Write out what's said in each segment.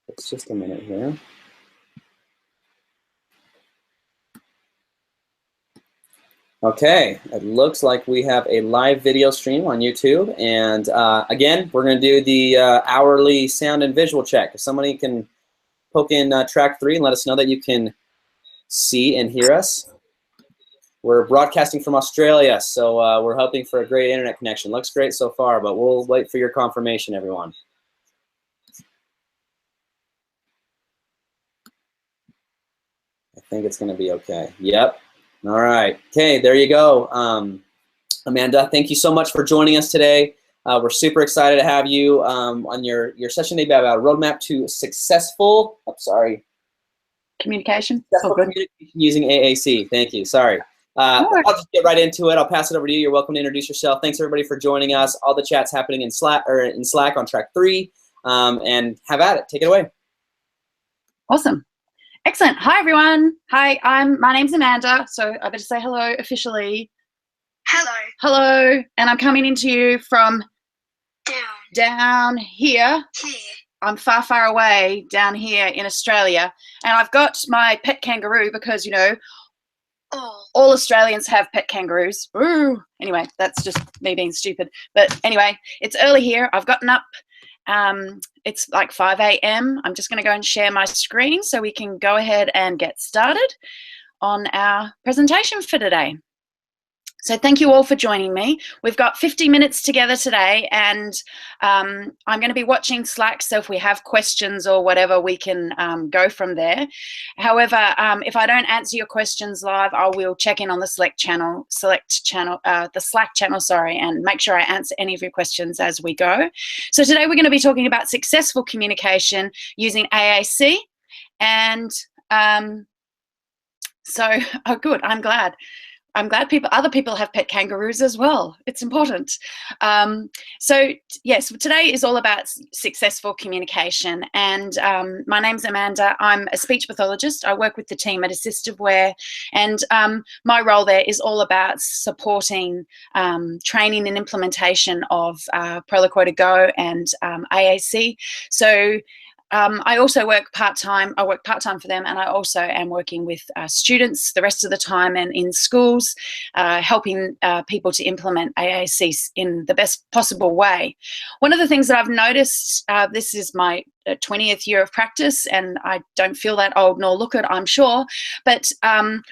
It's just a minute here. Okay, it looks like we have a live video stream on YouTube, and again, we're going to do the hourly sound and visual check. If somebody can poke in track 3 and let us know that you can see and hear us. We're broadcasting from Australia, so we're hoping for a great internet connection. Looks great so far, but we'll wait for your confirmation, everyone. I think it's going to be okay. Yep. All right. Okay, there you go. Amanda, thank you so much for joining us today. We're super excited to have you on your session today about a roadmap to successful, communication. Successful communication using AAC. Thank you. Sorry. I'll just get right into it. I'll pass it over to you. You're welcome to introduce yourself. Thanks everybody for joining us. All the chats happening in Slack on track 3, and have at it. Take it away. Awesome. Excellent. Hi everyone. Hi, my name's Amanda. So I better say hello officially. Hello. Hello. And I'm coming into you from down here. I'm far, far away down here in Australia. And I've got my pet kangaroo because, you know, all Australians have pet kangaroos. Ooh. Anyway, that's just me being stupid. But anyway, it's early here. I've gotten up. It's like 5 a.m. I'm just going to go and share my screen so we can go ahead and get started on our presentation for today. So thank you all for joining me. We've got 50 minutes together today, and I'm going to be watching Slack, so if we have questions or whatever, we can go from there. However, if I don't answer your questions live, I will check in on the Slack channel, and make sure I answer any of your questions as we go. So today we're going to be talking about successful communication using AAC, and good, I'm glad. Other people have pet kangaroos as well. It's important. So yes, today is all about successful communication. And my name's Amanda. I'm a speech pathologist. I work with the team at Assistiveware. And my role there is all about supporting training and implementation of Proloquo to Go and AAC. So I also work part-time. I work part-time for them, and I also am working with students the rest of the time and in schools, helping people to implement AAC in the best possible way. One of the things that I've noticed, this is my 20th year of practice, and I don't feel that old nor look it, I'm sure, but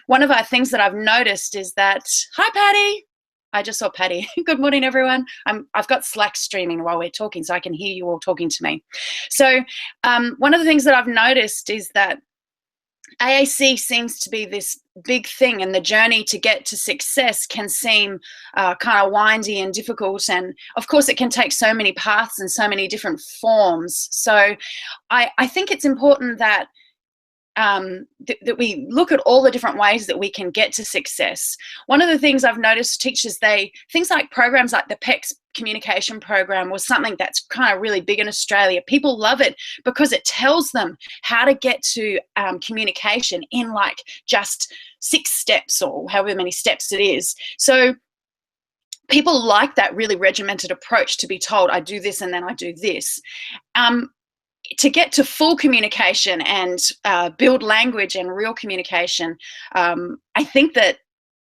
one of our things that I've noticed is that, hi Patty! I just saw Patty. Good morning, everyone. I've got Slack streaming while we're talking, so I can hear you all talking to me. So one of the things that I've noticed is that AAC seems to be this big thing, and the journey to get to success can seem kind of windy and difficult. And of course, it can take so many paths and so many different forms. So I think it's important that that we look at all the different ways that we can get to success. One of the things I've noticed teachers, things like programs like the PECS communication program was something that's kind of really big in Australia. People love it because it tells them how to get to communication in like just 6 steps or however many steps it is. So people like that really regimented approach to be told, I do this and then I do this. To get to full communication and build language and real communication, I think that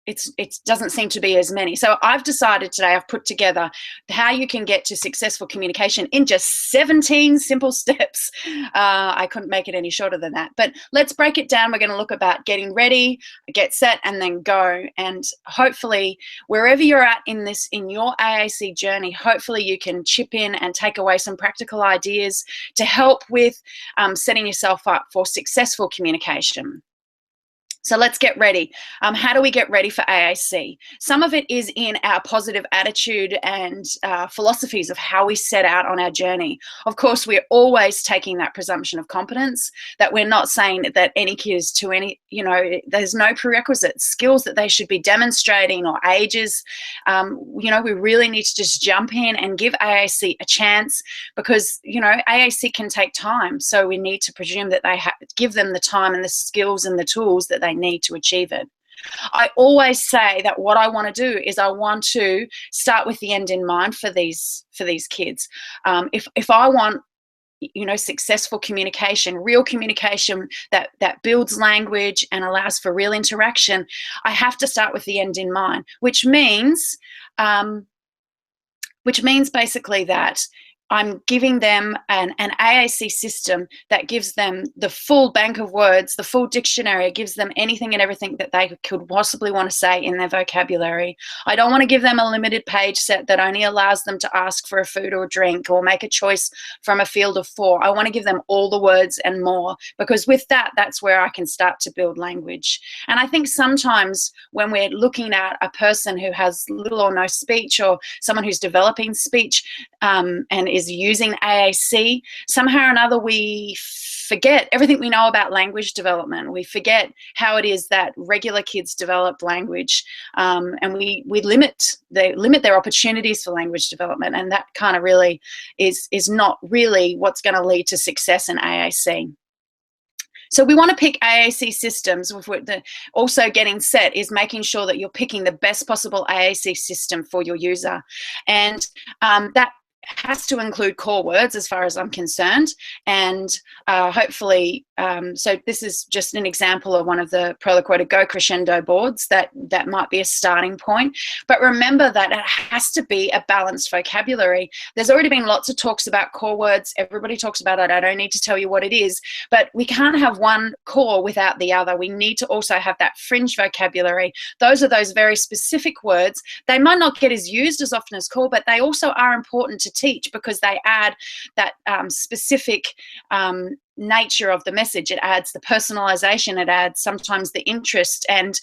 it doesn't seem to be as many. So I've decided today, I've put together how you can get to successful communication in just 17 simple steps. I couldn't make it any shorter than that, but let's break it down. We're going to look about getting ready, get set, and then go. And hopefully wherever you're at in your AAC journey, hopefully you can chip in and take away some practical ideas to help with setting yourself up for successful communication. So let's get ready. How do we get ready for AAC? Some of it is in our positive attitude and philosophies of how we set out on our journey. Of course, we're always taking that presumption of competence, that we're not saying that any kid is to any, there's no prerequisite skills that they should be demonstrating or ages. We really need to just jump in and give AAC a chance because, AAC can take time. So we need to presume that give them the time and the skills and the tools that they need to achieve it. I always say that what I want to do is I want to start with the end in mind for these kids. If I want, you know, successful communication, real communication that builds language and allows for real interaction, I have to start with the end in mind, which means basically that I'm giving them an AAC system that gives them the full bank of words, the full dictionary. It gives them anything and everything that they could possibly want to say in their vocabulary. I don't want to give them a limited page set that only allows them to ask for a food or a drink or make a choice from a field of 4. I want to give them all the words and more, because with that, that's where I can start to build language. And I think sometimes when we're looking at a person who has little or no speech, or someone who's developing speech and is using AAC, somehow or another we forget everything we know about language development. We forget how it is that regular kids develop language, and we limit their opportunities for language development, and that kind of really is not really what's going to lead to success in AAC. So we want to pick AAC systems. Also getting set is making sure that you're picking the best possible AAC system for your user, and that has to include core words as far as I'm concerned, and hopefully, so this is just an example of one of the Proloquator Go Crescendo boards that might be a starting point. But remember that it has to be a balanced vocabulary. There's already been lots of talks about core words. Everybody talks about it. I don't need to tell you what it is, but we can't have one core without the other. We need to also have that fringe vocabulary. Those are those very specific words. They might not get as used as often as core, but they also are important to teach because they add that specific nature of the message. It adds the personalization, it adds sometimes the interest, and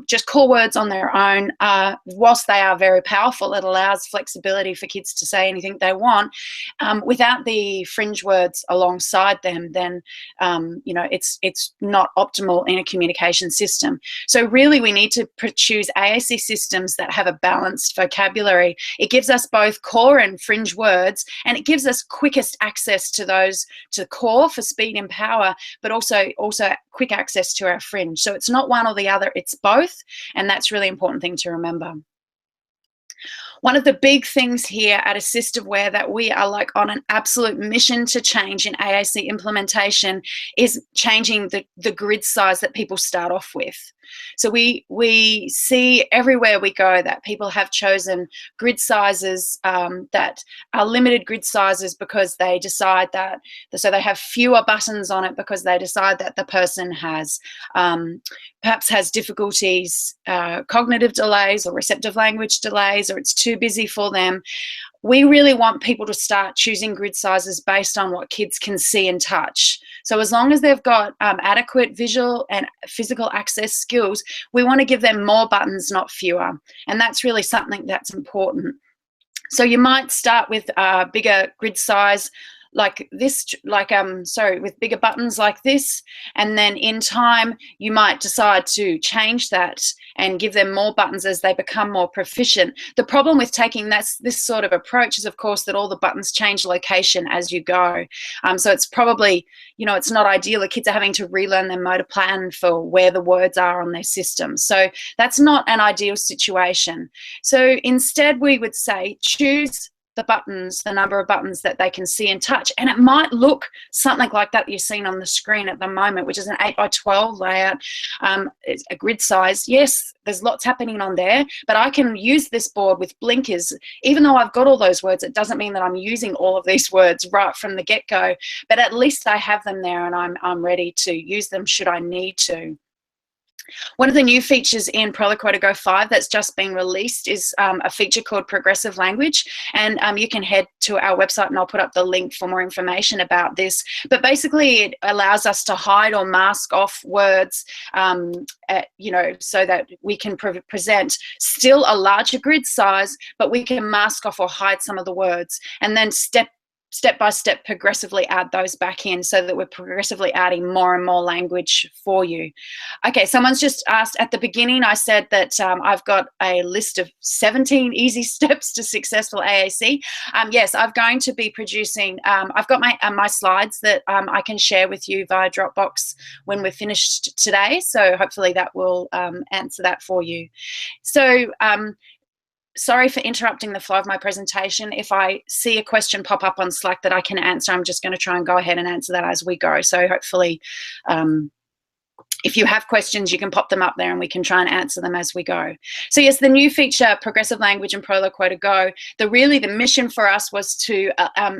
just core words on their own, whilst they are very powerful, it allows flexibility for kids to say anything they want. Without the fringe words alongside them, then you know, it's not optimal in a communication system. So really we need to choose AAC systems that have a balanced vocabulary. It gives us both core and fringe words, and it gives us quickest access to those, to core for speed and power, but also quick access to our fringe. So it's not one or the other, it's both, and that's a really important thing to remember. One of the big things here at Assistiveware that we are like on an absolute mission to change in AAC implementation is changing the grid size that people start off with. So we see everywhere we go that people have chosen grid sizes that are limited grid sizes because they decide that, so they have fewer buttons on it because they decide that the person has perhaps has difficulties, cognitive delays or receptive language delays, or it's too busy for them. We really want people to start choosing grid sizes based on what kids can see and touch. So as long as they've got adequate visual and physical access skills, we want to give them more buttons, not fewer. And that's really something that's important. So you might start with a bigger grid size like this, with bigger buttons like this, and then in time you might decide to change that and give them more buttons as they become more proficient. The problem with taking this sort of approach is, of course, that all the buttons change location as you go. So it's probably, you know, it's not ideal. The kids are having to relearn their motor plan for where the words are on their system. So that's not an ideal situation. So instead we would say choose the buttons, the number of buttons that they can see and touch. And it might look something like that you're seeing on the screen at the moment, which is an 8x12 layout. It's a grid size. Yes, there's lots happening on there, but I can use this board with blinkers. Even though I've got all those words, it doesn't mean that I'm using all of these words right from the get-go, but at least I have them there and I'm ready to use them should I need to. One of the new features in Proloquator Go 5 that's just been released is a feature called Progressive Language, and you can head to our website and I'll put up the link for more information about this. But basically it allows us to hide or mask off words, you know, so that we can present still a larger grid size, but we can mask off or hide some of the words, and then step step by step progressively add those back in so that we're progressively adding more and more language for you. Okay, someone's just asked at the beginning, I said that I've got a list of 17 easy steps to successful AAC. Yes, I'm going to be producing, I've got my slides that I can share with you via Dropbox when we're finished today. So hopefully that will answer that for you. So sorry for interrupting the flow of my presentation. If I see a question pop up on Slack that I can answer, I'm just going to try and go ahead and answer that as we go. So hopefully, if you have questions, you can pop them up there and we can try and answer them as we go. So yes, the new feature, Progressive Language and Proloquo to Go, the mission for us was to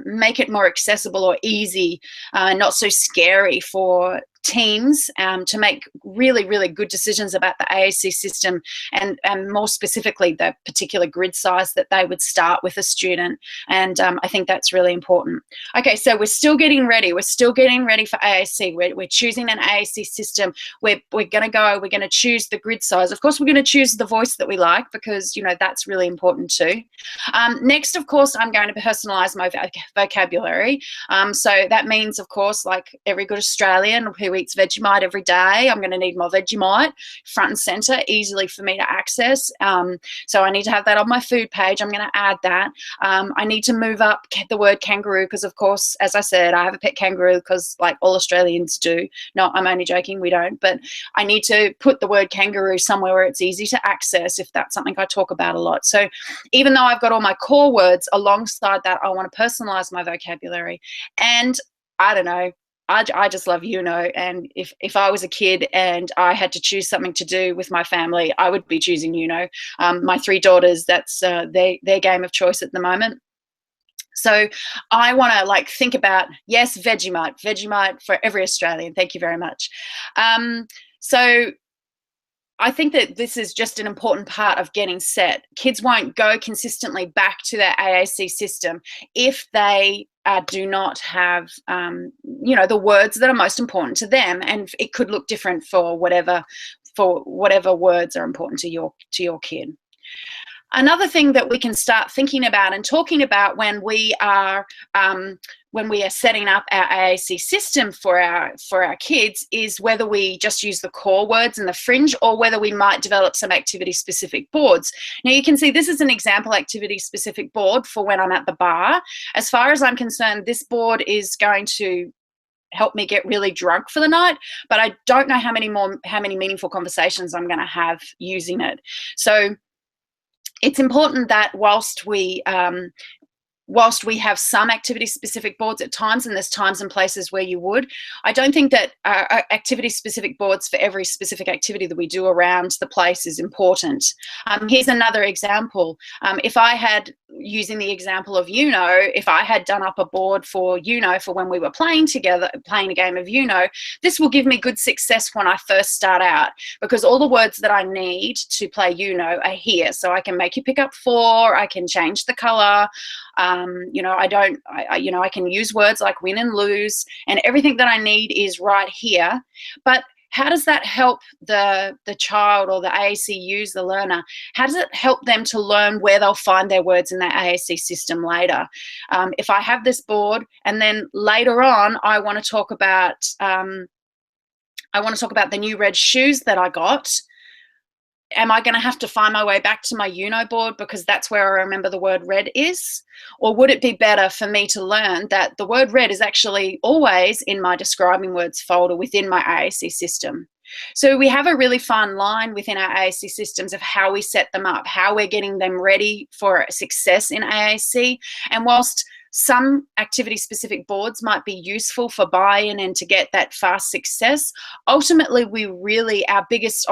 make it more accessible or easy, not so scary for teams to make really, really good decisions about the AAC system and more specifically the particular grid size that they would start with a student. And I think that's really important. Okay, so we're still getting ready. We're still getting ready for AAC. We're choosing an AAC system. We're going to choose the grid size. Of course, we're going to choose the voice that we like because, you know, that's really important too. Next, of course, I'm going to personalize my vocabulary. So that means, of course, like every good Australian who eats Vegemite every day, I'm going to need more Vegemite front and center, easily for me to access. So I need to have that on my food page. I'm going to add that. I need to move up the word kangaroo because, of course, as I said, I have a pet kangaroo because like all Australians do. No, I'm only joking, we don't. But I need to put the word kangaroo somewhere where it's easy to access if that's something I talk about a lot. So even though I've got all my core words, alongside that, I want to personalize my vocabulary. And I don't know, I just love and if I was a kid and I had to choose something to do with my family, I would be choosing my 3 daughters, that's their game of choice at the moment. So I want to like think about, yes, Vegemite for every Australian. Thank you very much. So I think that this is just an important part of getting set. Kids won't go consistently back to their AAC system if they do not have, the words that are most important to them, and it could look different for whatever words are important to your kid. Another thing that we can start thinking about and talking about when we are setting up our AAC system for our kids is whether we just use the core words and the fringe or whether we might develop some activity-specific boards. Now you can see this is an example activity-specific board for when I'm at the bar. As far as I'm concerned, this board is going to help me get really drunk for the night, but I don't know how many meaningful conversations I'm going to have using it. So it's important that whilst we have some activity-specific boards at times, and there's times and places where you would, I don't think that activity-specific boards for every specific activity that we do around the place is important. Here's another example. If I had, using the example of if I had done up a board for for when we were playing together, playing a game of this will give me good success when I first start out, because all the words that I need to play are here. So I can make you pick up 4, I can change the color, I can use words like win and lose, and everything that I need is right here. But how does that help the child or the AAC the learner? How does it help them to learn where they'll find their words in their AAC system later? If I have this board and then later on I want to talk about the new red shoes that I got, am I going to have to find my way back to my board because that's where I remember the word red is? Or would it be better for me to learn that the word red is actually always in my describing words folder within my AAC system? So we have a really fun line within our AAC systems of how we set them up, how we're getting them ready for success in AAC. And whilst some activity-specific boards might be useful for buy-in and to get that fast success, ultimately our biggest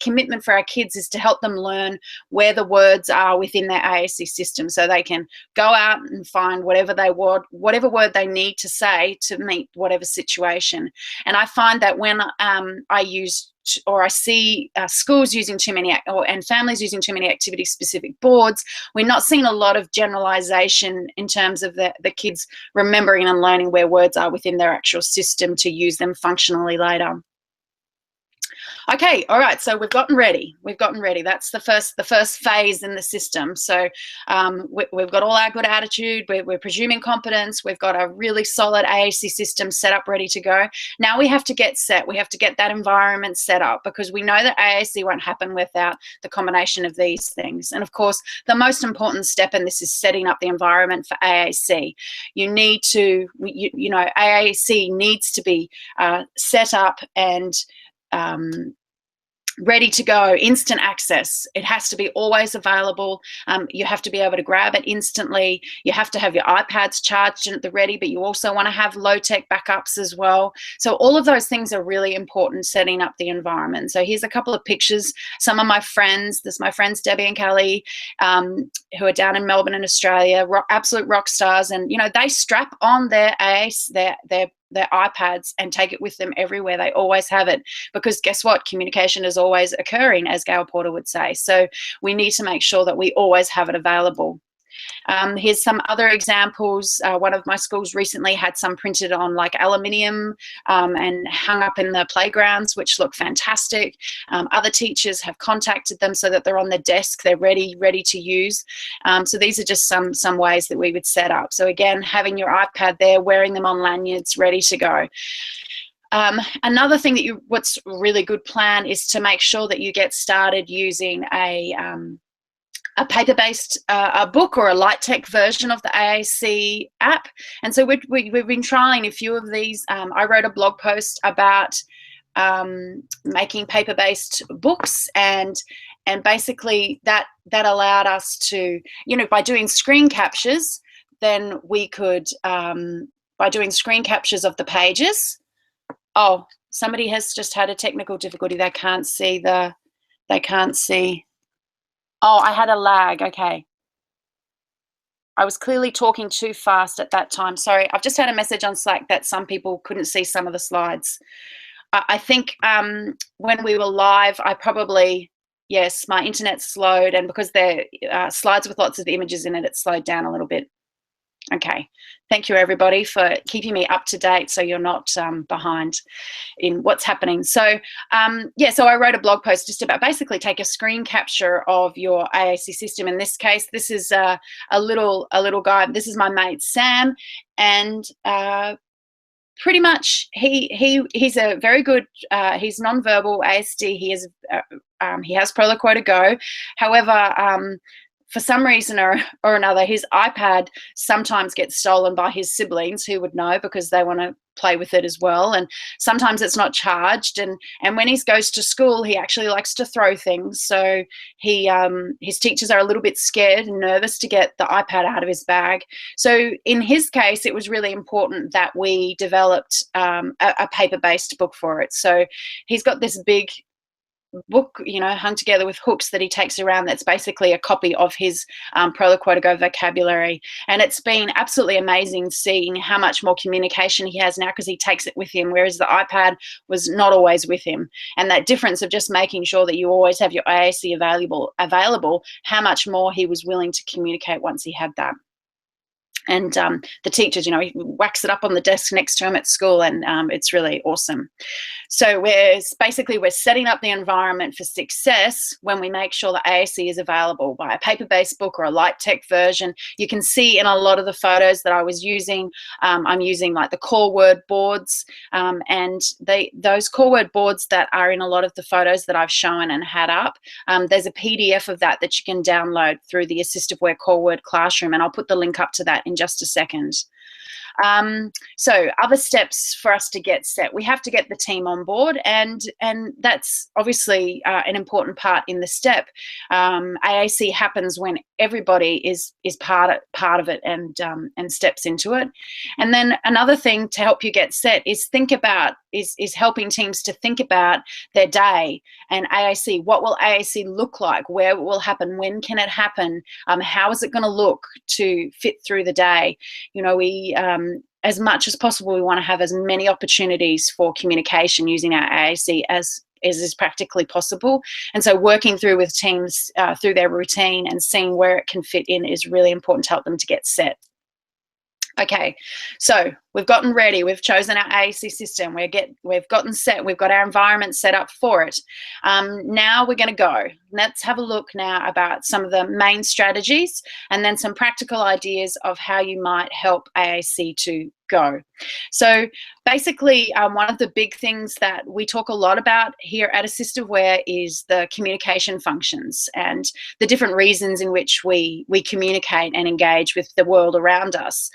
commitment for our kids is to help them learn where the words are within their AAC system, so they can go out and find whatever word they need to say to meet whatever situation. And I find that when I see schools using too many and families using too many activity-specific boards, we're not seeing a lot of generalization in terms of the kids remembering and learning where words are within their actual system to use them functionally later. Okay, all right. So we've gotten ready. We've gotten ready. That's the first phase in the system. So we've got all our good attitude. We're presuming competence. We've got a really solid AAC system set up, ready to go. Now we have to get set. We have to get that environment set up, because we know that AAC won't happen without the combination of these things. And of course, the most important step in this is setting up the environment for AAC. You need to, you know, AAC needs to be set up and ready to go, instant access. It has to be always available. You have to be able to grab it instantly. You have to have your iPads charged and at the ready, but you also want to have low-tech backups as well. So all of those things are really important, setting up the environment. So here's a couple of pictures. Some of my friends, my friends Debbie and Kelly, who are down in Melbourne in Australia, absolute rock stars, and you know, they strap on their their iPads and take it with them everywhere. They always have it, because guess what? Communication is always occurring, as Gail Porter would say. So we need to make sure that we always have it available. Here's some other examples. One of my schools recently had some printed on like aluminium and hung up in the playgrounds, which look fantastic. Other teachers have contacted them so that they're on their desk, they're ready to use. So these are just some ways that we would set up. So again, having your iPad there, wearing them on lanyards, ready to go. Another thing that what's a really good plan is to make sure that you get started using a paper-based a book or a light tech version of the AAC app. And so we've been trying a few of these. I wrote a blog post about making paper-based books, and basically that allowed us to, you know, by doing screen captures, then we could, by doing screen captures of the pages. Oh, somebody has just had a technical difficulty. They can't see. Oh, I had a lag. Okay. I was clearly talking too fast at that time. Sorry. I've just had a message on Slack that some people couldn't see some of the slides. I think when we were live, yes, my internet slowed, and because they're slides with lots of images in it, it slowed down a little bit. Okay, thank you everybody for keeping me up to date so you're not behind in what's happening. So yeah, so I wrote a blog post just about basically take a screen capture of your AAC system. In this case, this is a little guy. This is my mate Sam, and pretty much he's a very good, he's nonverbal ASD. He has Prolo Quota Go. However, for some reason or another, his iPad sometimes gets stolen by his siblings, who would know because they want to play with it as well. And sometimes it's not charged. And when he goes to school, he actually likes to throw things. So his teachers are a little bit scared and nervous to get the iPad out of his bag. So in his case, it was really important that we developed a paper-based book for it. So he's got this big book, you know, hung together with hooks that he takes around. That's basically a copy of his Prolo Quota Go vocabulary, and it's been absolutely amazing seeing how much more communication he has now because he takes it with him, whereas the iPad was not always with him. And that difference of just making sure that you always have your AAC available, how much more he was willing to communicate once he had that. And the teachers, you know, he whacks it up on the desk next to him at school, and it's really awesome. So we're setting up the environment for success when we make sure the AAC is available by a paper-based book or a light tech version. You can see in a lot of the photos that I was using, I'm using like the core word boards, and those core word boards that are in a lot of the photos that I've shown and had up, there's a PDF of that you can download through the Assistiveware Core Word Classroom, and I'll put the link up to that in just a second. So other steps for us to get set, we have to get the team on board, and that's obviously an important part in the step. AAC happens when everybody is part of it and steps into it. And then another thing to help you get set is helping teams to think about their day and AAC. What will AAC look like? Where it will happen? When can it happen? How is it going to look to fit through the day? You know, we as much as possible, we want to have as many opportunities for communication using our AAC as is practically possible. And so working through with teams through their routine and seeing where it can fit in is really important to help them to get set. Okay, so We've gotten ready. We've chosen our AAC system. We've gotten set. We've got our environment set up for it. Now we're going to go. Let's have a look now about some of the main strategies and then some practical ideas of how you might help AAC to go. So basically, one of the big things that we talk a lot about here at Assistiveware is the communication functions and the different reasons in which we communicate and engage with the world around us.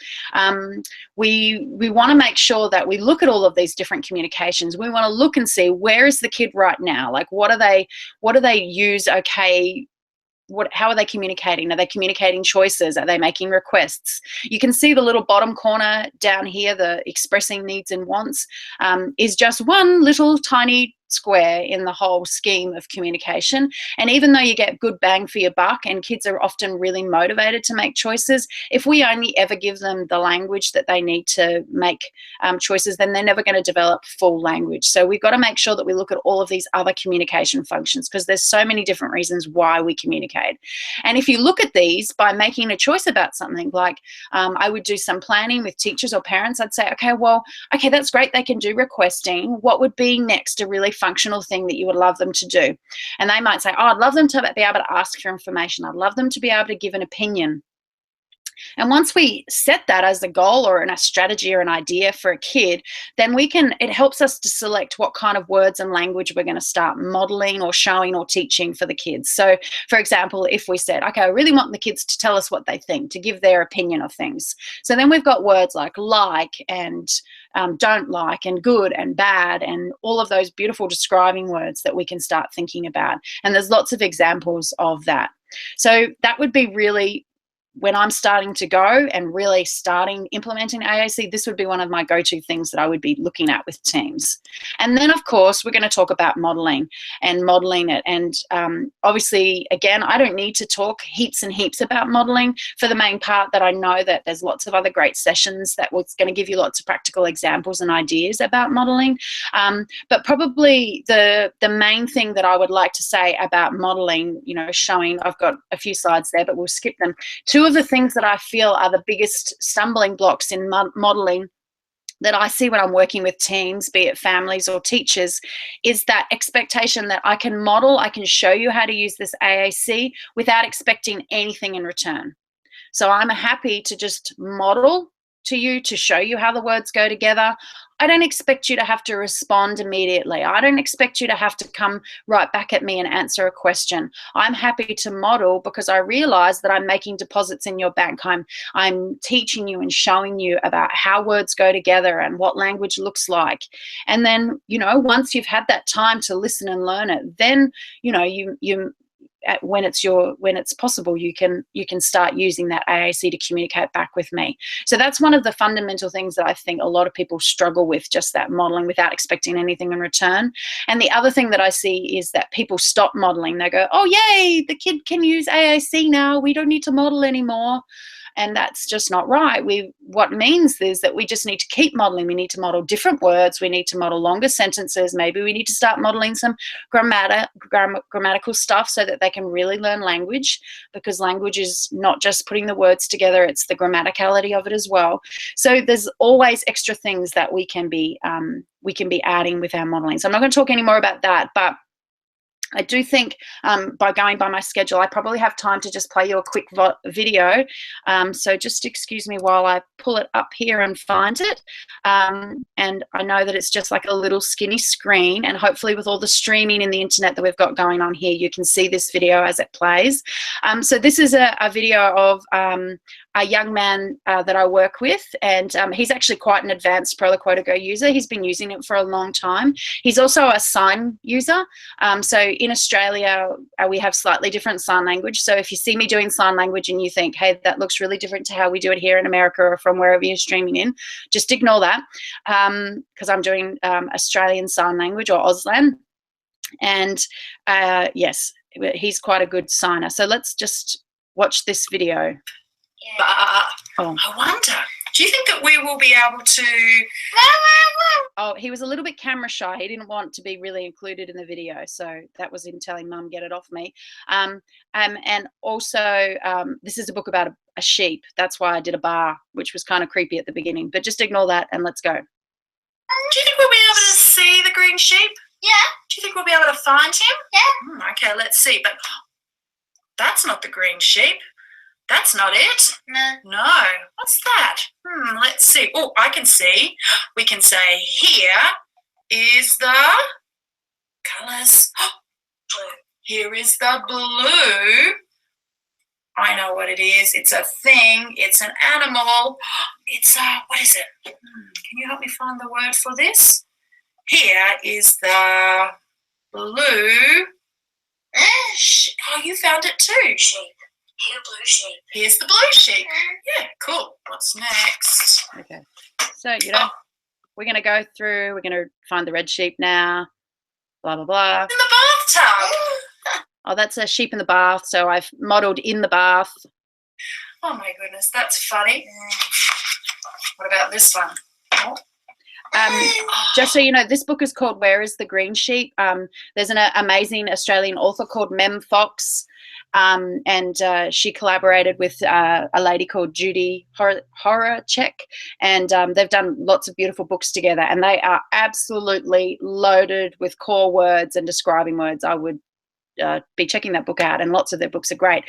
We want to make sure that we look at all of these different communications. We want to look and see, where is the kid right now? Like, what do they use? Okay. How are they communicating? Are they communicating choices? Are they making requests? You can see the little bottom corner down here, the expressing needs and wants, is just one little tiny square in the whole scheme of communication. And even though you get good bang for your buck and kids are often really motivated to make choices, if we only ever give them the language that they need to make choices, then they're never going to develop full language. So we've got to make sure that we look at all of these other communication functions, because there's so many different reasons why we communicate. And if you look at these by making a choice about something, like I would do some planning with teachers or parents. I'd say, okay, that's great. They can do requesting. What would be next a really functional thing that you would love them to do? And they might say, oh, I'd love them to be able to ask for information. I'd love them to be able to give an opinion. And once we set that as a goal or a strategy or an idea for a kid, then it helps us to select what kind of words and language we're going to start modeling or showing or teaching for the kids. So, for example, if we said, okay, I really want the kids to tell us what they think, to give their opinion of things. So then we've got words like and don't like and good and bad and all of those beautiful describing words that we can start thinking about. And there's lots of examples of that. So that would be really, when I'm starting to go and really implementing AAC, this would be one of my go-to things that I would be looking at with teams. And then, of course, we're going to talk about modeling it. And obviously, again, I don't need to talk heaps and heaps about modeling for the main part, that I know that there's lots of other great sessions that was going to give you lots of practical examples and ideas about modeling. But probably the main thing that I would like to say about modeling, showing, I've got a few slides there, but we'll skip them. Two of the things that I feel are the biggest stumbling blocks in modeling that I see when I'm working with teams, be it families or teachers, is that expectation that I can model, I can show you how to use this AAC without expecting anything in return. So I'm happy to just model to you, to show you how the words go together. I don't expect you to have to respond immediately. I don't expect you to have to come right back at me and answer a question. I'm happy to model because I realize that I'm making deposits in your bank. I'm teaching you and showing you about how words go together and what language looks like. And then, once you've had that time to listen and learn it, then, when it's possible, you can start using that AAC to communicate back with me. So that's one of the fundamental things that I think a lot of people struggle with, just that modeling without expecting anything in return. And the other thing that I see is that people stop modeling. They go, oh, yay, the kid can use AAC now. We don't need to model anymore. And that's just not right. What means is that we just need to keep modeling. We need to model different words. We need to model longer sentences. Maybe we need to start modeling some grammatical stuff so that they can really learn language, because language is not just putting the words together, it's the grammaticality of it as well. So there's always extra things that we can be adding with our modeling. So I'm not going to talk any more about that, but I do think by going by my schedule, I probably have time to just play you a quick video. So just excuse me while I pull it up here and find it. And I know that it's just like a little skinny screen, and hopefully with all the streaming and the internet that we've got going on here, you can see this video as it plays. So this is a video of a young man that I work with, and he's actually quite an advanced ProLoquotiGo user. He's been using it for a long time. He's also a sign user. So in Australia, we have slightly different sign language. So if you see me doing sign language and you think, hey, that looks really different to how we do it here in America or from wherever you're streaming in, just ignore that, because I'm doing Australian sign language, or Auslan. And yes, he's quite a good signer. So let's just watch this video. I wonder, Do you think that we will be able to... Oh, he was a little bit camera shy. He didn't want to be really included in the video. So that was him telling Mum, get it off me. And also, this is a book about a sheep. That's why I did a bar, which was kind of creepy at the beginning. But just ignore that and let's go. Do you think we'll be able to see the green sheep? Yeah. Do you think we'll be able to find him? Yeah. Okay, let's see. But that's not the green sheep. That's not it. No. What's that? Let's see. Oh, I can see. We can say here is the colours. Blue. Here is the blue. I know what it is. It's a thing. It's an animal. It's what is it? Can you help me find the word for this? Here is the blue. Oh, you found it too. Sheep. Here, blue sheep. Here's the blue sheep. Yeah, cool. What's next? Okay. So, we're going to go through. We're going to find the red sheep now. Blah, blah, blah. In the bathtub. Oh, that's a sheep in the bath. So I've modelled in the bath. Oh, my goodness. That's funny. What about this one? Oh. Just so you know, this book is called Where is the Green Sheep? There's an amazing Australian author called Mem Fox, and she collaborated with a lady called Judy Horacek, and they've done lots of beautiful books together, and they are absolutely loaded with core words and describing words. I would be checking that book out, and lots of their books are great.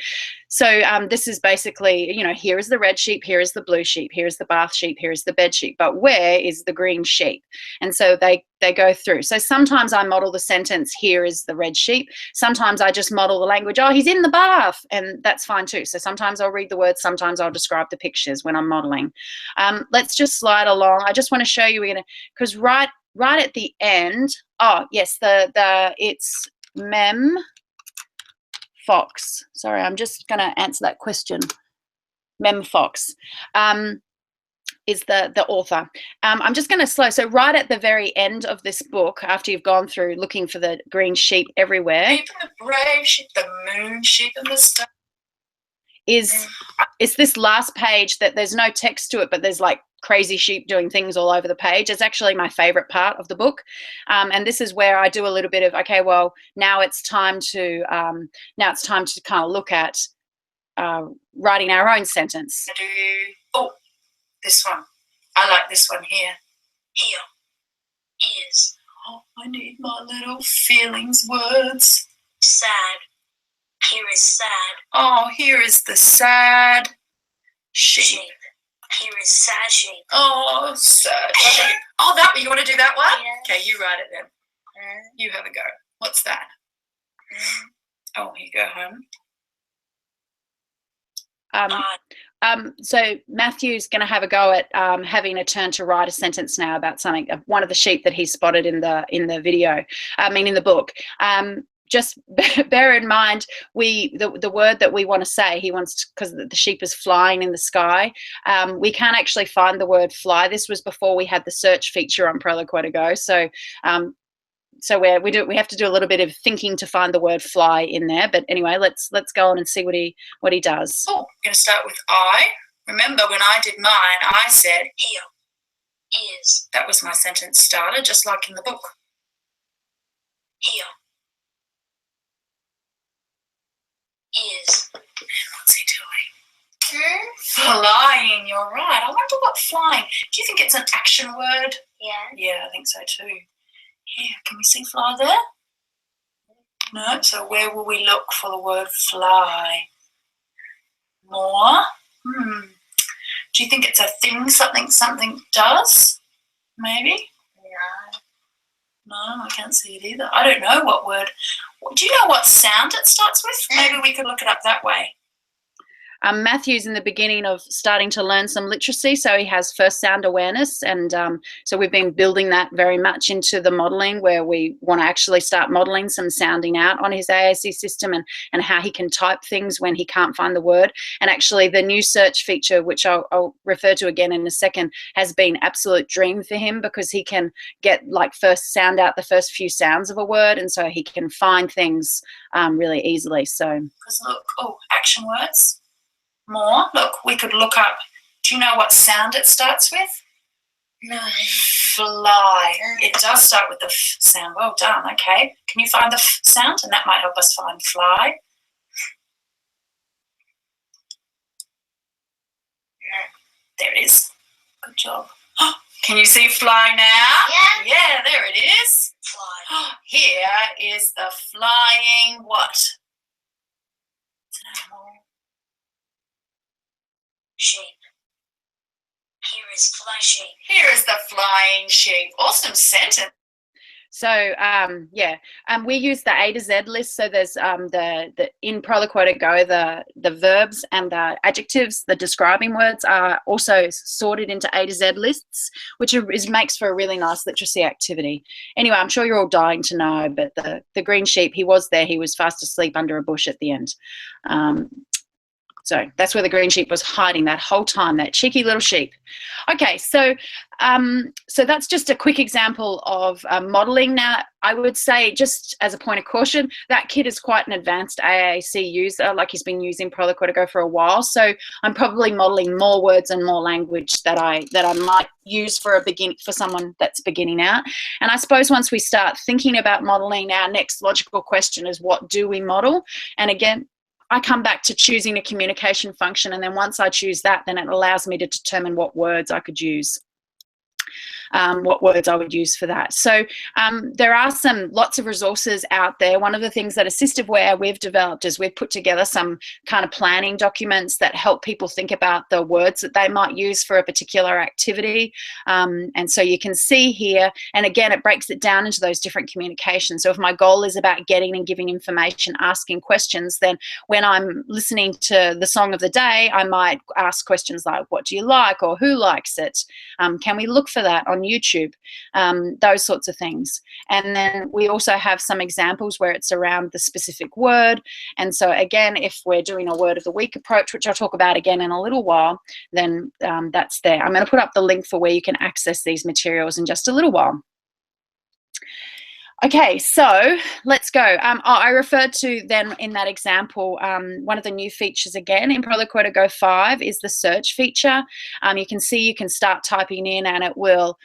So this is basically, here is the red sheep, here is the blue sheep, here is the bath sheep, here is the bed sheep, but where is the green sheep? And so they go through. So sometimes I model the sentence, here is the red sheep. Sometimes I just model the language, oh, he's in the bath, and that's fine too. So sometimes I'll read the words, sometimes I'll describe the pictures when I'm modeling. Let's just slide along. I just want to show you, because right at the end, oh yes, it's Mem Fox. Sorry, I'm just going to answer that question. Mem Fox is the author. I'm just going to slow. So right at the very end of this book, after you've gone through looking for the green sheep everywhere, Sheep and the brave sheep, the moon sheep and the star. Is this last page that there's no text to it, but there's like crazy sheep doing things all over the page. It's actually my favorite part of the book, and this is where I do a little bit of, okay, well, now it's time to kind of look at writing our own sentence. Oh, this one. I like this one here. Here is. Oh, I need my little feelings words. Sad. Here is sad. Oh, here is the sad sheep. Here is sad sheep. Oh, sad sheep. Oh, that one. You want to do that one? Yeah. Okay, you write it then. You have a go. What's that? Oh, here you go home. So Matthew's going to have a go at having a turn to write a sentence now about something, one of the sheep that he spotted in the video. In the book. Just bear in mind, the word that we want to say, he wants, because the sheep is flying in the sky. We can't actually find the word fly. This was before we had the search feature on Proloquo to Go. So we have to do a little bit of thinking to find the word fly in there. But anyway, let's go on and see what he does. Oh, I'm going to start with I. Remember when I did mine, I said here is. That was my sentence starter, just like in the book. Here is. And what's he doing? Flying, you're right. I wonder what flying. Do you think it's an action word? Yeah. Yeah, I think so too. Here, can we see fly there? No, so where will we look for the word fly? More? Do you think it's a thing, something does? Maybe? No, I can't see it either. I don't know what word. Do you know what sound it starts with? Maybe we could look it up that way. Matthew's in the beginning of starting to learn some literacy, so he has first sound awareness, and so we've been building that very much into the modelling, where we want to actually start modelling some sounding out on his AAC system, and how he can type things when he can't find the word. And actually the new search feature, which I'll refer to again in a second, has been absolute dream for him, because he can get like first sound out the first few sounds of a word, and so he can find things really easily. So because look, action words. More. Look, we could look up Do you know what sound it starts with? No. Fly. It does start with the F sound. Well done. Okay. Can you find the F sound? And that might help us find fly. There it is. Good job. Can you see fly now? Yeah. Yeah, there it is. Fly. Here is the flying what? It's an animal. Sheep. Here is fly sheep. Here is the flying sheep. Awesome sentence. So we use the A to Z list. So there's the in Proloquo Go, the verbs and the adjectives, the describing words are also sorted into A to Z lists, which makes for a really nice literacy activity. Anyway, I'm sure you're all dying to know, but the green sheep, he was there. He was fast asleep under a bush at the end. So that's where the green sheep was hiding that whole time, that cheeky little sheep. Okay, so that's just a quick example of modelling. Now, I would say, just as a point of caution, that kid is quite an advanced AAC user, like he's been using Proloquo Go for a while. So I'm probably modelling more words and more language that I might use for someone that's beginning out. And I suppose once we start thinking about modelling, our next logical question is, what do we model? And again, I come back to choosing a communication function, and then once I choose that, then it allows me to determine what words I could use. What words I would use for that. So there are lots of resources out there. One of the things that Assistiveware we've developed is we've put together some kind of planning documents that help people think about the words that they might use for a particular activity. And so you can see here, and again, it breaks it down into those different communications. So if my goal is about getting and giving information, asking questions, then when I'm listening to the song of the day, I might ask questions like, what do you like, or who likes it? Can we look for that on YouTube? Those sorts of things. And then we also have some examples where it's around the specific word. And so again, if we're doing a word of the week approach, which I'll talk about again in a little while, then that's there. I'm going to put up the link for where you can access these materials in just a little while. Okay, so let's go. I referred to then in that example, one of the new features again in Proloquo Go 5 is the search feature. You can see you can start typing in and it will,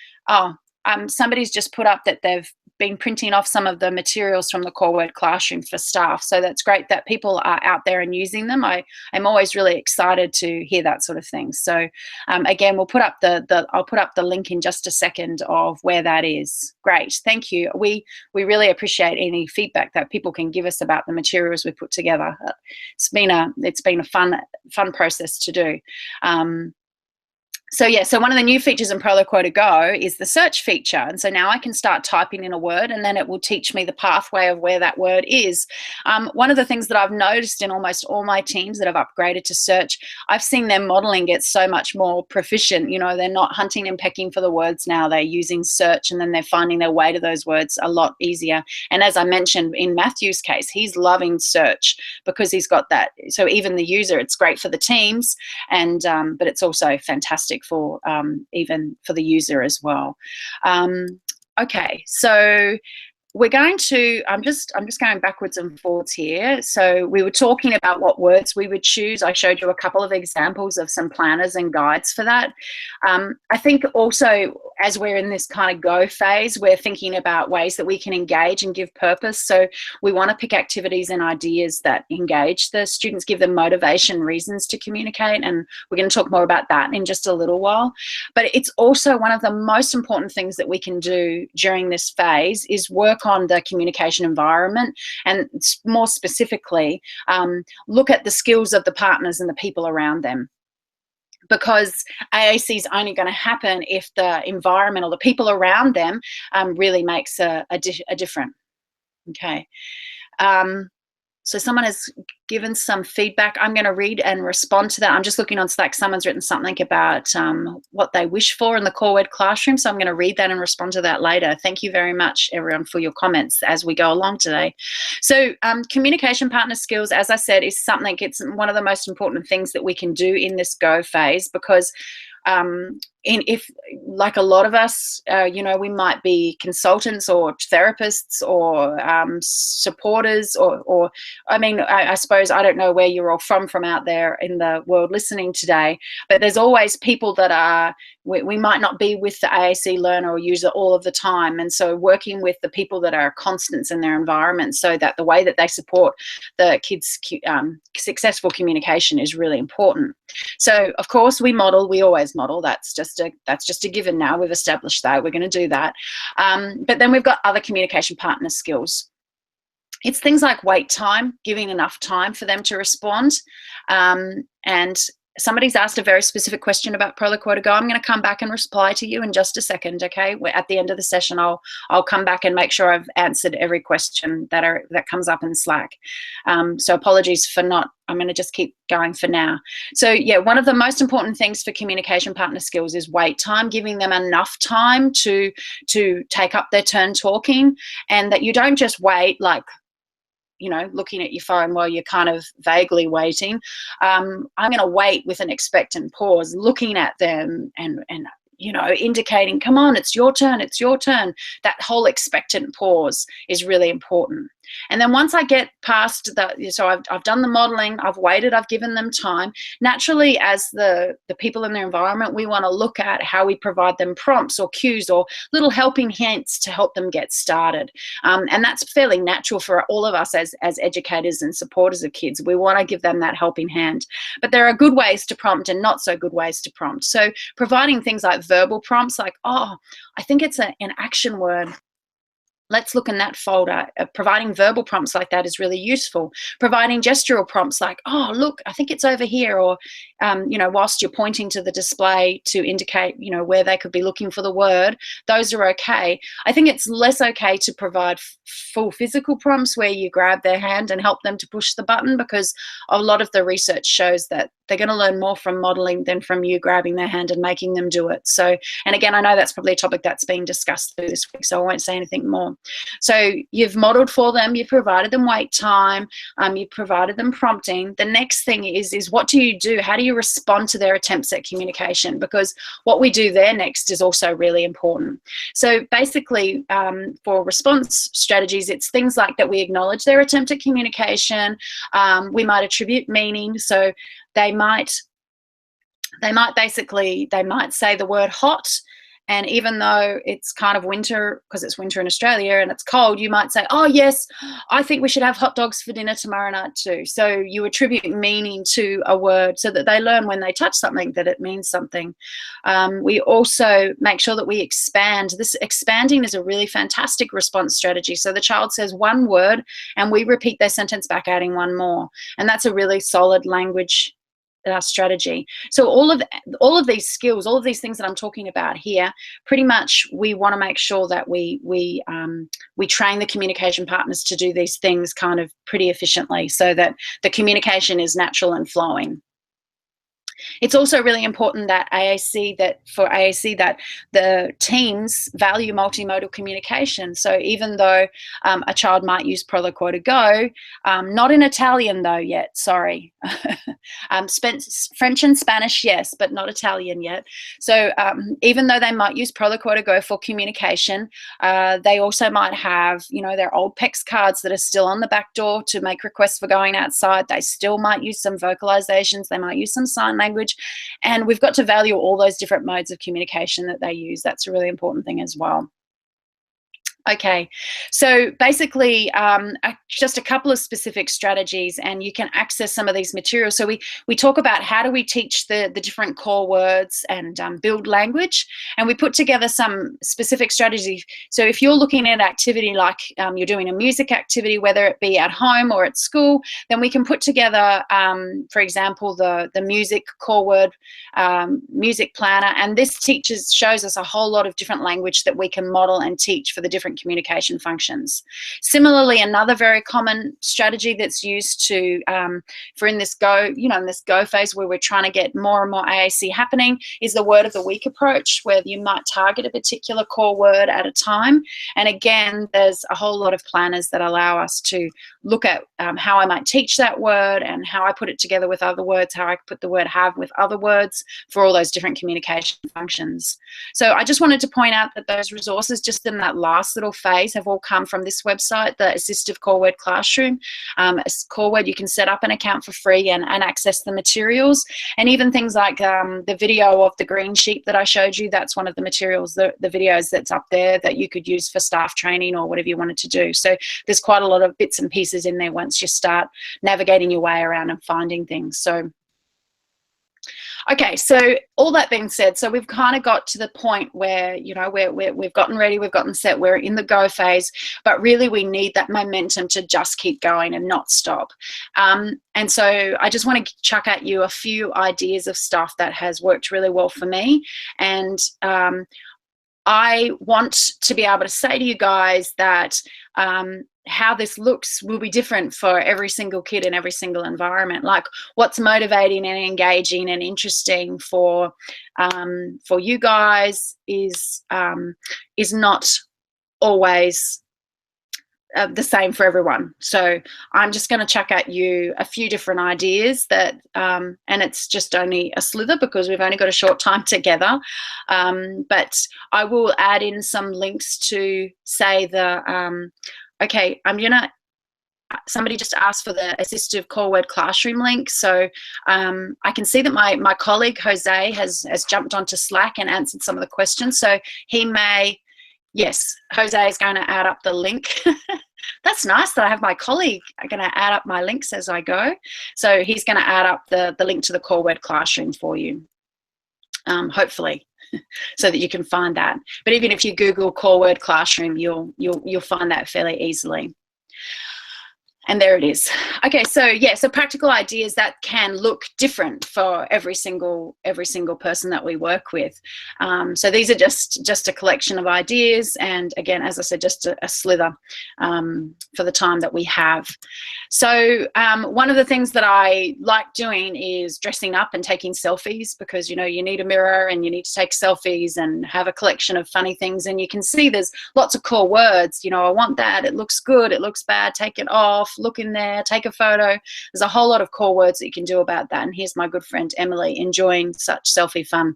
somebody's just put up that they've been printing off some of the materials from the Core Word Classroom for staff. So that's great that people are out there and using them. I'm always really excited to hear that sort of thing. So again, I'll put up the link in just a second of where that is. Great, thank you. We really appreciate any feedback that people can give us about the materials we put together. It's been a fun process to do. So one of the new features in Proloquo Go is the search feature. And so now I can start typing in a word and then it will teach me the pathway of where that word is. One of the things that I've noticed in almost all my teams that have upgraded to search, I've seen their modeling get so much more proficient. You know, they're not hunting and pecking for the words now. They're using search and then they're finding their way to those words a lot easier. And as I mentioned in Matthew's case, he's loving search because he's got that. So even the user, it's great for the teams, and but it's also fantastic for even for the user as well. Okay, so we're going to, I'm just going backwards and forwards here. So we were talking about what words we would choose. I showed you a couple of examples of some planners and guides for that. I think also as we're in this kind of go phase, we're thinking about ways that we can engage and give purpose. So we want to pick activities and ideas that engage the students, give them motivation, reasons to communicate. And we're going to talk more about that in just a little while. But it's also one of the most important things that we can do during this phase is work on the communication environment, and more specifically, look at the skills of the partners and the people around them. Because AAC is only going to happen if the environment or the people around them really makes a difference. Okay. So someone has given some feedback. I'm going to read and respond to that. I'm just looking on Slack. Someone's written something about what they wish for in the Core Word Classroom. So I'm going to read that and respond to that later. Thank you very much, everyone, for your comments as we go along today. So communication partner skills, as I said, is something, it's one of the most important things that we can do in this go phase, because if like a lot of us, you know, we might be consultants or therapists or supporters or I mean, I suppose I don't know where you're all from out there in the world listening today, but there's always people that are, we might not be with the AAC learner or user all of the time. And so working with the people that are constants in their environment so that the way that they support the kids' successful communication is really important. So of course we always model. That's just a given now. We've established that. We're going to do that. But then we've got other communication partner skills. It's things like wait time, giving enough time for them to respond. And somebody's asked a very specific question about Proloquo Go. I'm going to come back and reply to you in just a second, okay? At the end of the session, I'll come back and make sure I've answered every question that comes up in Slack. So apologies for not, I'm going to just keep going for now. So yeah, one of the most important things for communication partner skills is wait time, giving them enough time to take up their turn talking, and that you don't just wait like, you know, looking at your phone while you're kind of vaguely waiting. I'm going to wait with an expectant pause, looking at them and you know, indicating, come on, it's your turn, it's your turn. That whole expectant pause is really important. And then once I get past that, so I've done the modeling, I've waited, I've given them time. Naturally, as the people in their environment, we want to look at how we provide them prompts or cues or little helping hints to help them get started. And that's fairly natural for all of us as educators and supporters of kids. We want to give them that helping hand. But there are good ways to prompt and not so good ways to prompt. So providing things like verbal prompts like, oh, I think it's an action word. Let's look in that folder. Providing verbal prompts like that is really useful. Providing gestural prompts like, oh, look, I think it's over here. Or, you know, whilst you're pointing to the display to indicate, you know, where they could be looking for the word, those are okay. I think it's less okay to provide full physical prompts where you grab their hand and help them to push the button, because a lot of the research shows that they're going to learn more from modeling than from you grabbing their hand and making them do it. So, and again, I know that's probably a topic that's being discussed through this week, so I won't say anything more. So you've modeled for them, you've provided them wait time, you've provided them prompting. The next thing is what do you do? How do you respond to their attempts at communication? Because what we do there next is also really important. So basically, for response strategies, it's things like that we acknowledge their attempt at communication. We might attribute meaning. So they might say the word hot, and even though it's kind of winter, because it's winter in Australia and it's cold, you might say, oh yes, I think we should have hot dogs for dinner tomorrow night too. So you attribute meaning to a word so that they learn when they touch something that it means something. We also make sure that we expand. This expanding is a really fantastic response strategy. So the child says one word and we repeat their sentence back, adding one more. And that's a really solid language strategy. So all of these skills, all of these things that I'm talking about here, pretty much we want to make sure that we train the communication partners to do these things kind of pretty efficiently so that the communication is natural and flowing. It's also really important that for AAC that the teams value multimodal communication. So even though a child might use Proloquo Go, not in Italian though yet, sorry. French and Spanish, yes, but not Italian yet. So even though they might use Proloquo Go for communication, they also might have, you know, their old PEX cards that are still on the back door to make requests for going outside. They still might use some vocalizations. They might use some sign language. And we've got to value all those different modes of communication that they use. That's a really important thing as well. Okay, so basically just a couple of specific strategies, and you can access some of these materials. So we talk about how do we teach the different core words and build language, and we put together some specific strategies. So if you're looking at activity like you're doing a music activity, whether it be at home or at school, then we can put together, for example, the music core word music planner, and this shows us a whole lot of different language that we can model and teach for the different communication functions. Similarly, another very common strategy that's used to in this go phase where we're trying to get more and more AAC happening is the word of the week approach, where you might target a particular core word at a time. And again, there's a whole lot of planners that allow us to look at how I might teach that word and how I put it together with other words, how I put the word have with other words for all those different communication functions. So I just wanted to point out that those resources just in that last little phase have all come from this website, the Assistive Core Word Classroom. Core Word, you can set up an account for free and access the materials, and even things like the video of the green sheep that I showed you, that's one of the materials, the videos that's up there that you could use for staff training or whatever you wanted to do. So there's quite a lot of bits and pieces in there once you start navigating your way around and finding things. So okay, so all that being said, so we've kind of got to the point where, you know, we've gotten ready, we've gotten set, we're in the go phase, but really we need that momentum to just keep going and not stop. And so I just want to chuck at you a few ideas of stuff that has worked really well for me. And I want to be able to say to you guys that how this looks will be different for every single kid in every single environment. Like what's motivating and engaging and interesting for you guys is not always the same for everyone. So I'm just going to chuck at you a few different ideas that, and it's just only a slither because we've only got a short time together. But I will add in some links to say the, okay, somebody just asked for the Assistive Core Word Classroom link. So I can see that my colleague Jose has jumped onto Slack and answered some of the questions. So he may, yes, Jose is going to add up the link. That's nice that I have my colleague going to add up my links as I go. So he's going to add up the link to the Core Word Classroom for you, hopefully, so that you can find that. But even if you Google Core Word Classroom, you'll find that fairly easily. And there it is. Okay, so yeah, so practical ideas that can look different for every single person that we work with. So these are just a collection of ideas, and again, as I said, just a slither for the time that we have. So one of the things that I like doing is dressing up and taking selfies, because you know you need a mirror and you need to take selfies and have a collection of funny things, and you can see there's lots of core words. You know, I want that, it looks good, it looks bad, take it off, look in there, take a photo. There's a whole lot of core words that you can do about that. And here's my good friend Emily enjoying such selfie fun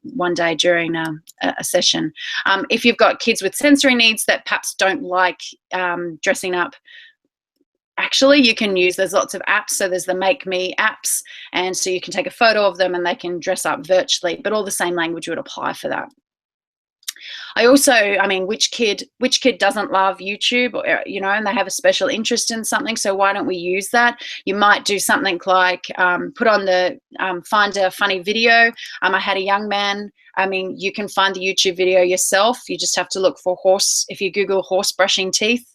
one day during a session. If you've got kids with sensory needs that perhaps don't like dressing up, actually you can use, there's lots of apps. So there's the Make Me apps, and so you can take a photo of them and they can dress up virtually, but all the same language would apply for that. I also, I mean, which kid doesn't love YouTube, or, you know, and they have a special interest in something, so why don't we use that? You might do something like put on the, find a funny video. I had a young man, I mean, you can find the YouTube video yourself. You just have to look for horse, if you Google horse brushing teeth,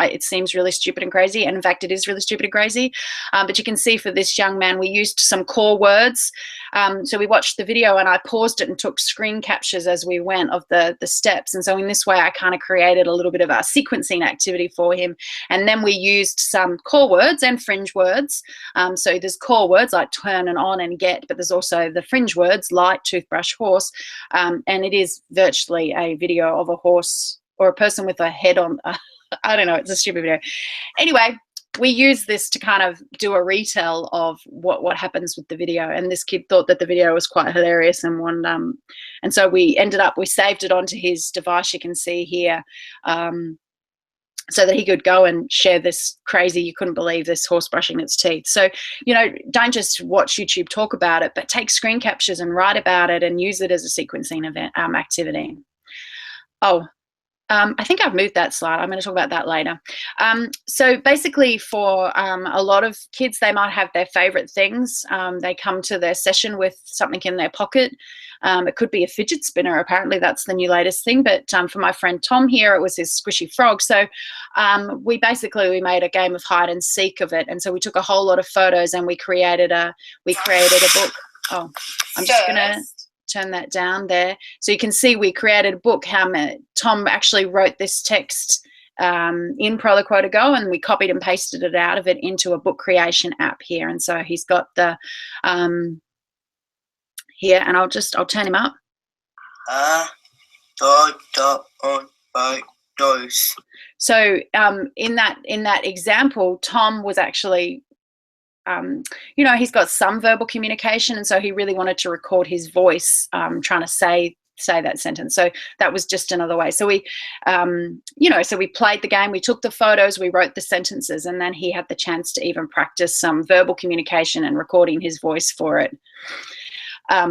it seems really stupid and crazy, and in fact it is really stupid and crazy, but you can see for this young man we used some core words. So we watched the video and I paused it and took screen captures as we went of the steps, and so in this way I kind of created a little bit of a sequencing activity for him, and then we used some core words and fringe words. So there's core words like turn and on and get, but there's also the fringe words light, toothbrush, horse, and it is virtually a video of a horse or a person with a head on I don't know, it's a stupid video. Anyway, we use this to kind of do a retell of what happens with the video, and this kid thought that the video was quite hilarious, and so we saved it onto his device, you can see here, so that he could go and share this crazy, you couldn't believe this horse brushing its teeth. So, you know, don't just watch YouTube talk about it, but take screen captures and write about it and use it as a sequencing event activity. Oh, I think I've moved that slide. I'm going to talk about that later. So basically for a lot of kids, they might have their favorite things. They come to their session with something in their pocket. It could be a fidget spinner. Apparently that's the new latest thing. But for my friend Tom here, it was his squishy frog. So we made a game of hide and seek of it. And so we took a whole lot of photos and we created a book. Oh, I'm just going to turn that down there. So you can see we created a book. Tom actually wrote this text in Proloquo to Go, and we copied and pasted it out of it into a book creation app here. And so he's got the here, and I'll turn him up. Those. So in that example, Tom was actually, you know, he's got some verbal communication, and so he really wanted to record his voice trying to say that sentence. So that was just another way. So we, you know, so we played the game, we took the photos, we wrote the sentences, and then he had the chance to even practice some verbal communication and recording his voice for it.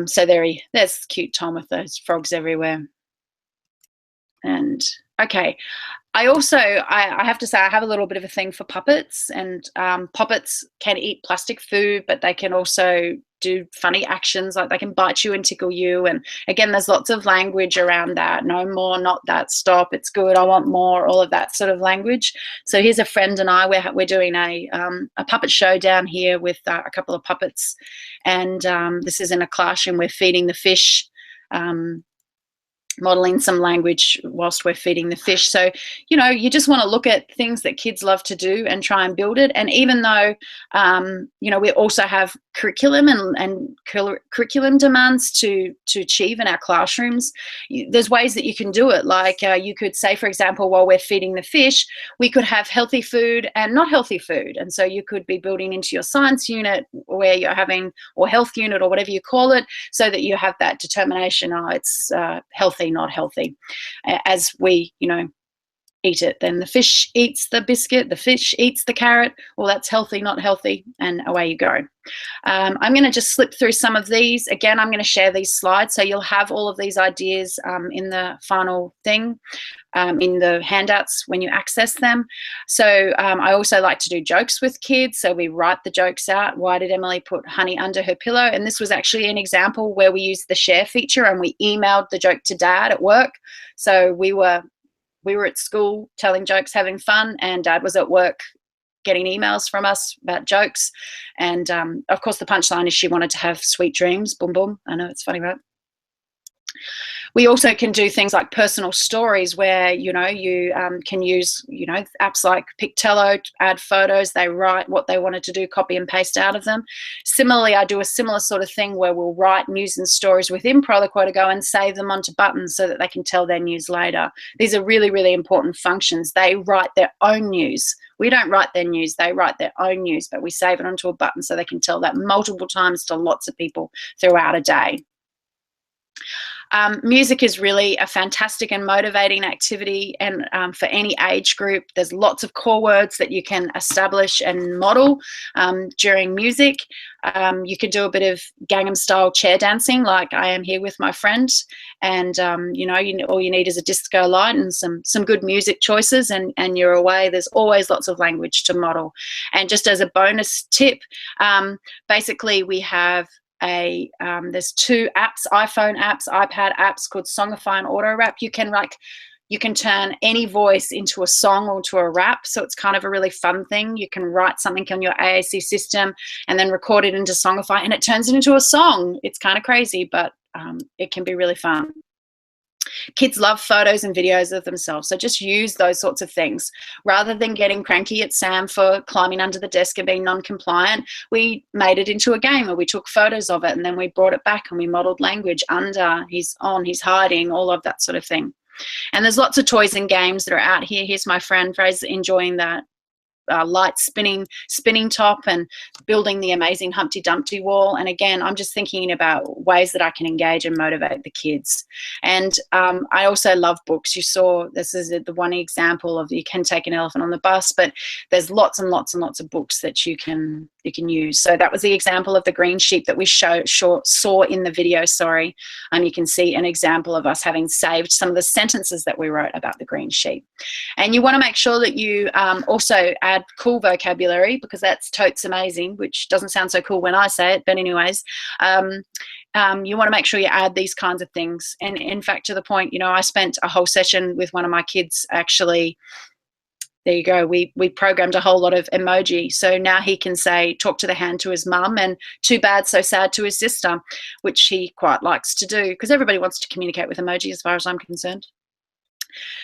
So there's cute Tom with those frogs everywhere. And okay, I also, I have to say, I have a little bit of a thing for puppets, and puppets can eat plastic food, but they can also do funny actions, like they can bite you and tickle you. And again, there's lots of language around that. No more, not that, stop, it's good, I want more, all of that sort of language. So here's a friend and I, we're doing a puppet show down here with a couple of puppets. And this is in a classroom, we're feeding the fish, modeling some language whilst we're feeding the fish. So, you know, you just want to look at things that kids love to do and try and build it. And even though, you know, we also have curriculum and curriculum demands to achieve in our classrooms, there's ways that you can do it. Like you could say, for example, while we're feeding the fish, we could have healthy food and not healthy food. And so you could be building into your science unit where you're having, or health unit or whatever you call it, so that you have that determination, oh, it's healthy, not healthy. As we, you know, eat it, then the fish eats the biscuit, the fish eats the carrot, well, that's healthy, not healthy, and away you go. I'm going to just slip through some of these. Again, I'm going to share these slides, so you'll have all of these ideas in the final thing, in the handouts when you access them. So I also like to do jokes with kids, so we write the jokes out. Why did Emily put honey under her pillow? And this was actually an example where we used the share feature and we emailed the joke to Dad at work. So we were at school telling jokes, having fun, and Dad was at work getting emails from us about jokes. And of course, the punchline is she wanted to have sweet dreams. Boom, boom. I know, it's funny, right? We also can do things like personal stories where, you know, you can use, you know, apps like Pictello to add photos. They write what they wanted to do, copy and paste out of them. Similarly, I do a similar sort of thing where we'll write news and stories within Proloquo and save them onto buttons so that they can tell their news later. These are really, really important functions. They write their own news. We don't write their news, they write their own news, but we save it onto a button so they can tell that multiple times to lots of people throughout a day. Music is really a fantastic and motivating activity, and for any age group, there's lots of core words that you can establish and model during music. You can do a bit of Gangnam style chair dancing like I am here with my friend, and you know, all you need is a disco light and some good music choices, and you're away. There's always lots of language to model. And just as a bonus tip, basically we have there's two apps, iPhone apps, iPad apps, called Songify and Auto Rap. You can turn any voice into a song or to a rap, so it's kind of a really fun thing. You can write something on your AAC system and then record it into Songify, and it turns it into a song. It's kind of crazy, but it can be really fun. Kids love photos and videos of themselves, so just use those sorts of things. Rather than getting cranky at Sam for climbing under the desk and being non-compliant, we made it into a game where we took photos of it and then we brought it back and we modeled language under, he's on, he's hiding, all of that sort of thing. And there's lots of toys and games that are out here. Here's my friend Fraser enjoying that light spinning top and building the amazing Humpty Dumpty wall. And again, I'm just thinking about ways that I can engage and motivate the kids. And I also love books. You saw this is the one example of you can take an elephant on the bus, but there's lots and lots and lots of books that you can use. So that was the example of the green sheep that we saw in the video, sorry. You can see an example of us having saved some of the sentences that we wrote about the green sheep. And you want to make sure that you also add cool vocabulary, because that's totes amazing, which doesn't sound so cool when I say it, but anyways, you want to make sure you add these kinds of things. And in fact, to the point, you know, I spent a whole session with one of my kids actually. There you go. We programmed a whole lot of emoji. So now he can say, talk to the hand to his mum, and too bad, so sad to his sister, which he quite likes to do, because everybody wants to communicate with emoji as far as I'm concerned.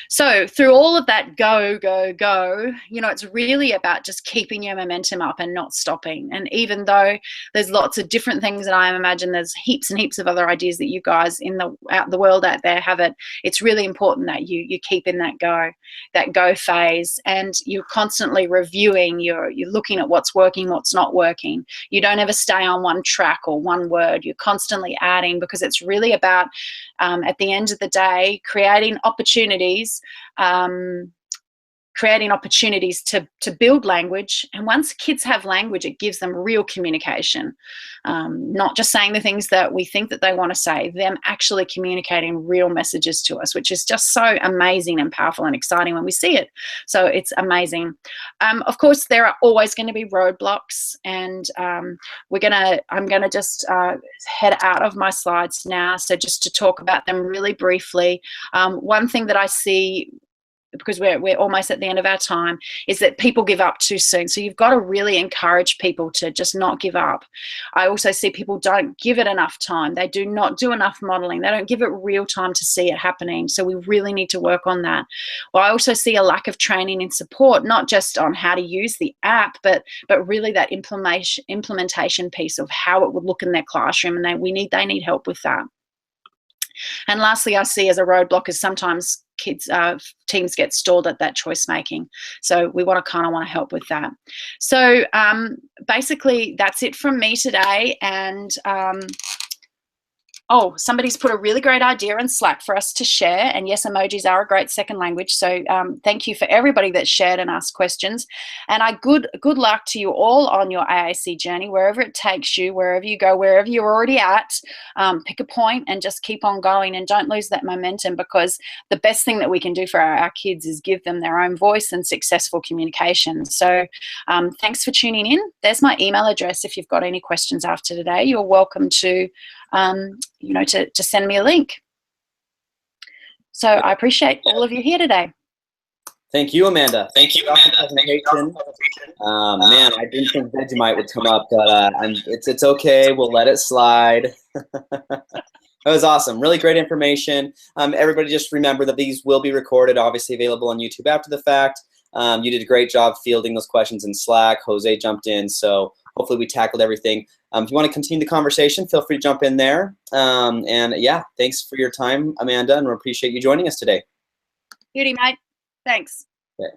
So through all of that go, go, go, you know, it's really about just keeping your momentum up and not stopping. And even though there's lots of different things that I imagine there's heaps and heaps of other ideas that you guys in the world out there have it's really important that you keep in that go phase, and you're constantly reviewing, you're looking at what's working, what's not working. You don't ever stay on one track or one word. You're constantly adding, because it's really about, at the end of the day, creating opportunities to build language. And once kids have language, it gives them real communication, not just saying the things that we think that they want to say, them actually communicating real messages to us, which is just so amazing and powerful and exciting when we see it. So it's amazing. Of course, there are always going to be roadblocks, and I'm gonna just head out of my slides now, so just to talk about them really briefly. One thing that I see, because we're almost at the end of our time, is that people give up too soon. So you've got to really encourage people to just not give up. I also see people don't give it enough time. They do not do enough modeling. They don't give it real time to see it happening. So we really need to work on that. Well, I also see a lack of training and support, not just on how to use the app, but really that implementation piece of how it would look in their classroom, and they need help with that. And lastly, I see as a roadblock is sometimes teams get stalled at that choice making. So we want to help with that. So basically, that's it from me today. And oh, somebody's put a really great idea in Slack for us to share. And yes, emojis are a great second language. So thank you for everybody that shared and asked questions. And good luck to you all on your AAC journey, wherever it takes you, wherever you go, wherever you're already at. Pick a point and just keep on going, and don't lose that momentum, because the best thing that we can do for our kids is give them their own voice and successful communication. So thanks for tuning in. There's my email address. If you've got any questions after today, you're welcome to to send me a link. So I appreciate all of you here today. Thank you, Amanda. Thank you for the presentation. Man, I didn't think Vegemite would come up, but it's okay. We'll let it slide. That was awesome. Really great information. Everybody just remember that these will be recorded, obviously available on YouTube after the fact. You did a great job fielding those questions in Slack. Jose jumped in, so hopefully we tackled everything. If you want to continue the conversation, feel free to jump in there. And yeah, thanks for your time, Amanda, and we appreciate you joining us today. Beauty, mate. Thanks. Okay.